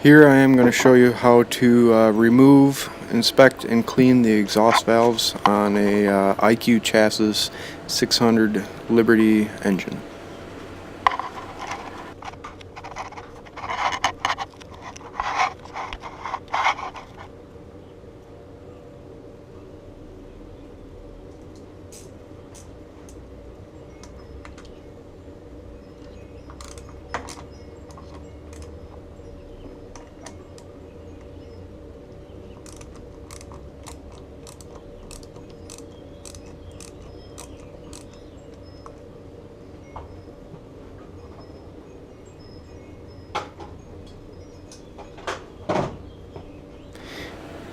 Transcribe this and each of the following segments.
Here I am going to show you how to remove, inspect, and clean the exhaust valves on a IQ Chassis 600 Liberty engine.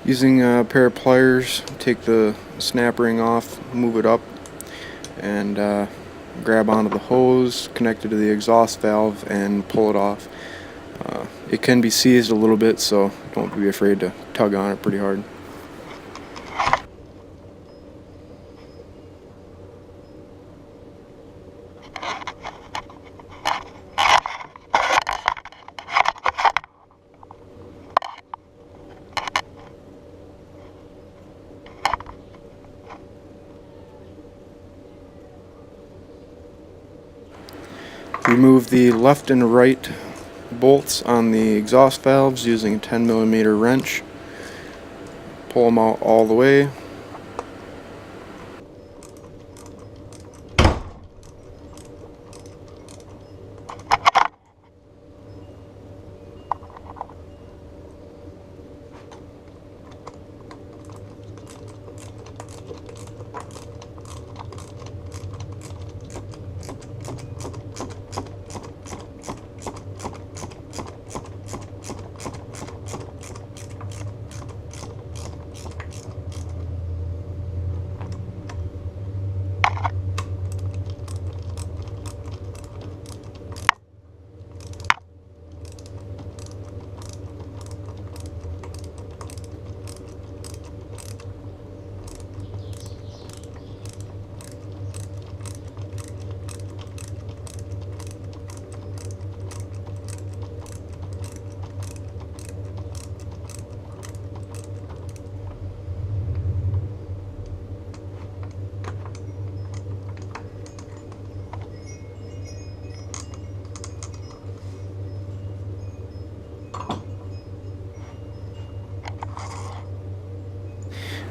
Using a pair of pliers, take the snap ring off, move it up, and grab onto the hose connected to the exhaust valve and pull it off. It can be seized a little bit, so don't be afraid to tug on it pretty hard. Remove the left and right bolts on the exhaust valves using a 10mm wrench. Pull them out all the way.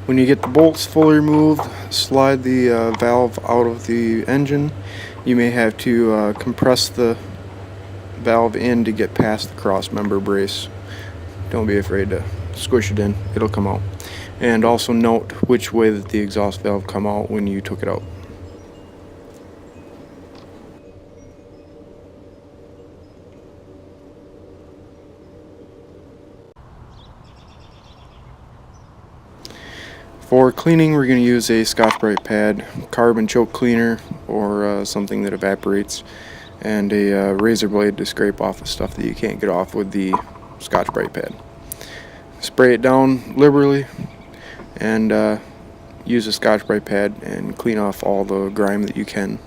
When you get the bolts fully removed, slide the valve out of the engine. You may have to compress the valve in to get past the cross member brace. Don't be afraid to squish it in, it'll come out. And also note which way that the exhaust valve come out when you took it out. For cleaning, we're going to use a Scotch-Brite pad, carbon choke cleaner, or something that evaporates, and a razor blade to scrape off the stuff that you can't get off with the Scotch-Brite pad. Spray it down liberally, and use a Scotch-Brite pad and clean off all the grime that you can.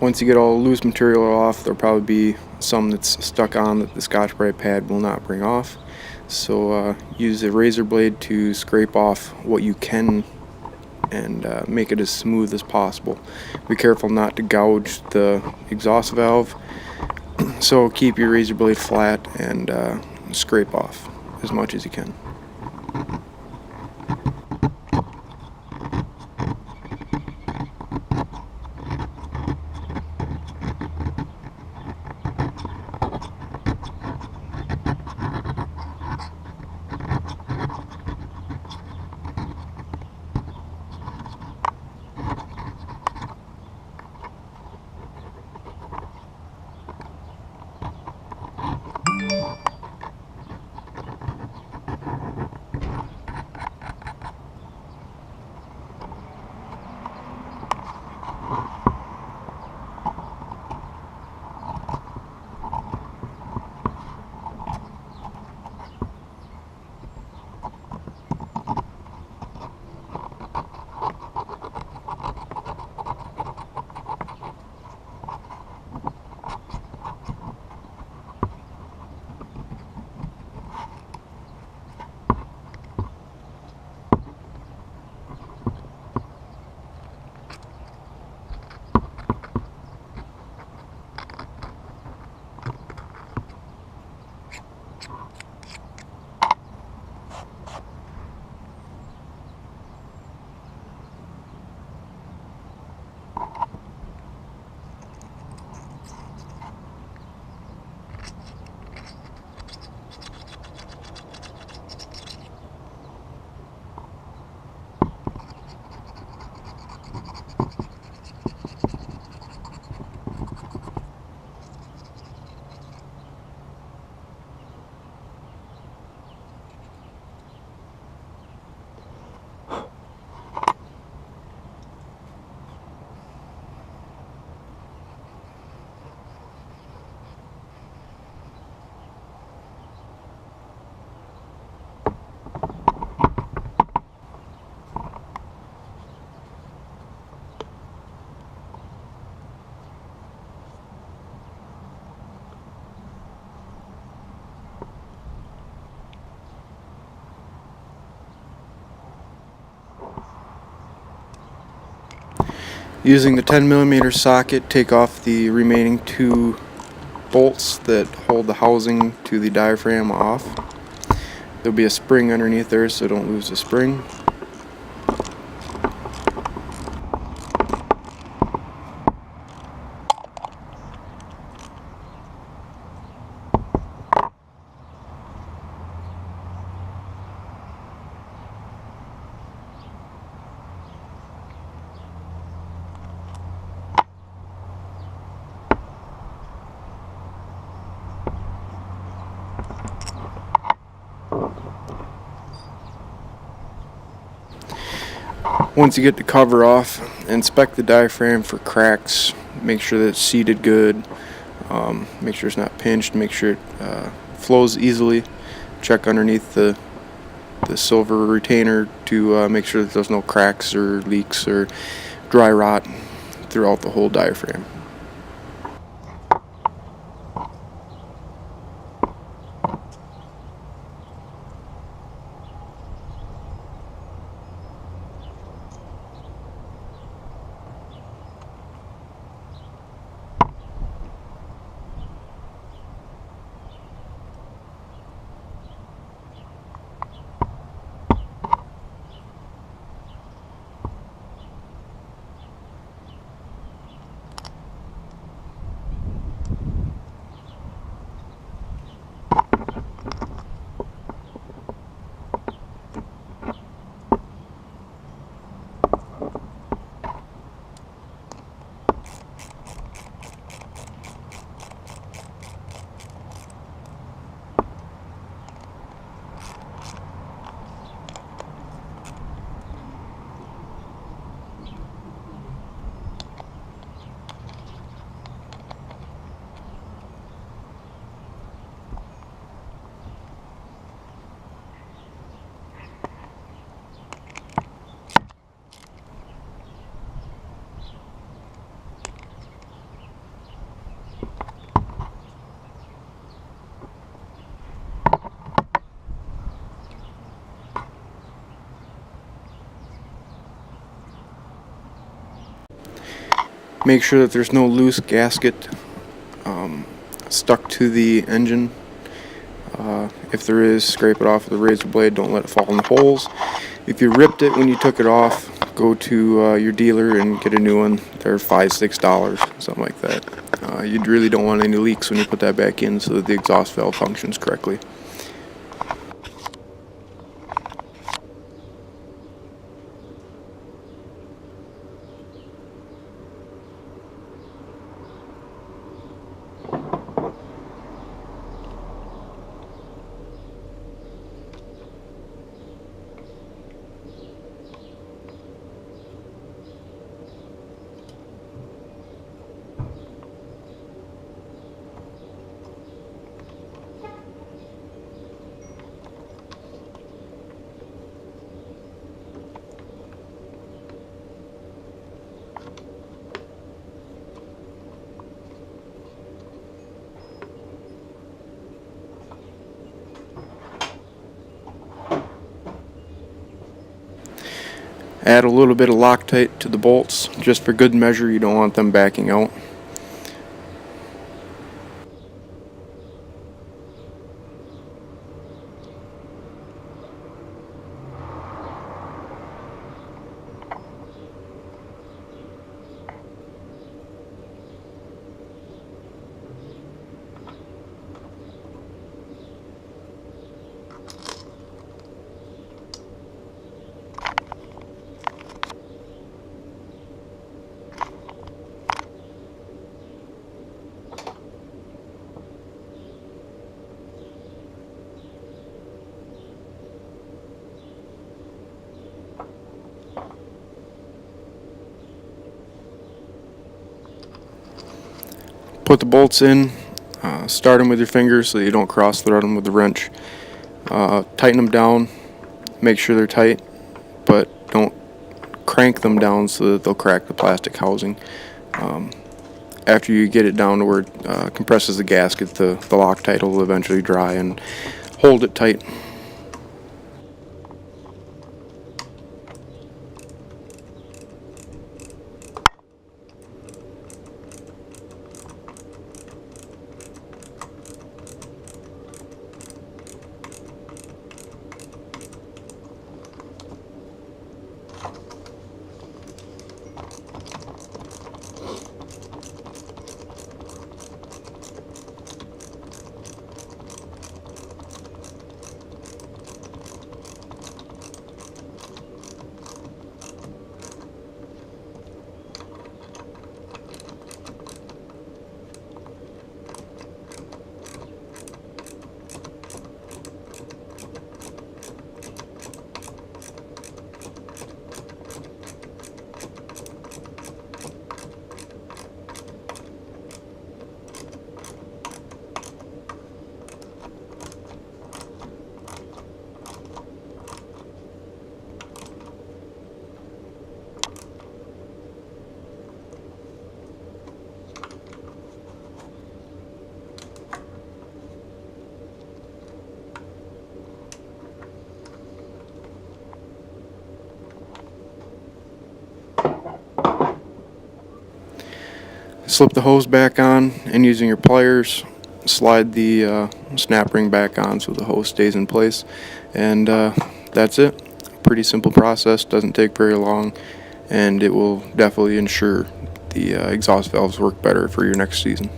Once you get all the loose material off, there'll probably be some that's stuck on that the Scotch-Brite pad will not bring off. So use a razor blade to scrape off what you can and make it as smooth as possible. Be careful not to gouge the exhaust valve, so keep your razor blade flat and scrape off as much as you can. Using the 10mm socket, take off the remaining 2 bolts that hold the housing to the diaphragm off. There'll be a spring underneath there, so don't lose the spring. Once you get the cover off, inspect the diaphragm for cracks. Make sure that it's seated good. Make sure it's not pinched. Make sure it flows easily. Check underneath the silver retainer to make sure that there's no cracks or leaks or dry rot throughout the whole diaphragm. Make sure that there's no loose gasket stuck to the engine. If there is, scrape it off with a razor blade. Don't let it fall in the holes. If you ripped it when you took it off, go to your dealer and get a new one. They're $5-6, something like that. You really don't want any leaks when you put that back in so that the exhaust valve functions correctly. Add a little bit of loctite to the bolts, just for good measure. You don't want them backing out. Put the bolts in, start them with your fingers so you don't cross thread them with the wrench. Tighten them down, make sure they're tight, but don't crank them down so that they'll crack the plastic housing. After you get it down to where it compresses the gasket, the Loctite will eventually dry and hold it tight. slip the hose back on, and using your pliers, slide the snap ring back on so the hose stays in place. And that's it. Pretty simple process, doesn't take very long, and it will definitely ensure the exhaust valves work better for your next season.